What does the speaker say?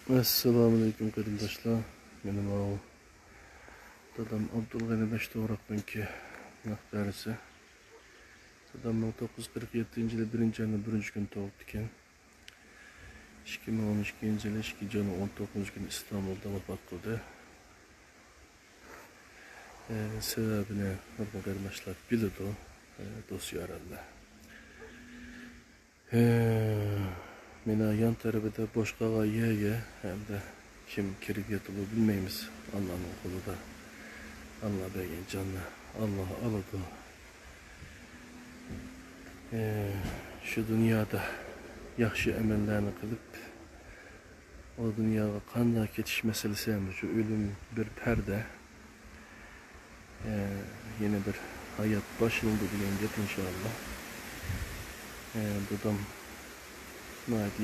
Assalamu alaikum kardeşler. Benim oğul. Dadam Abdülgani Beştoğrak'ınki nakdarisi. Dadam 1947 yılı 1. ayının 1. gün doğup iken 2012 yılı 2. ayının 19. gün İstanbul'da vefat kıldı. Sebebini kardeşler bilirdi. Dosya araldı. Mena yan tarafında boş kava ye hem de kim kirik yatılı bilmeyimiz Allah'ın okulu da Allah beyin canlı Allah aladı. Şu dünyada yaxşı emellerini kılıp o dünyaya kanla geçiş meselesi hem şu ölüm bir perde yeni bir hayat başlığında bilen inşallah. Dudam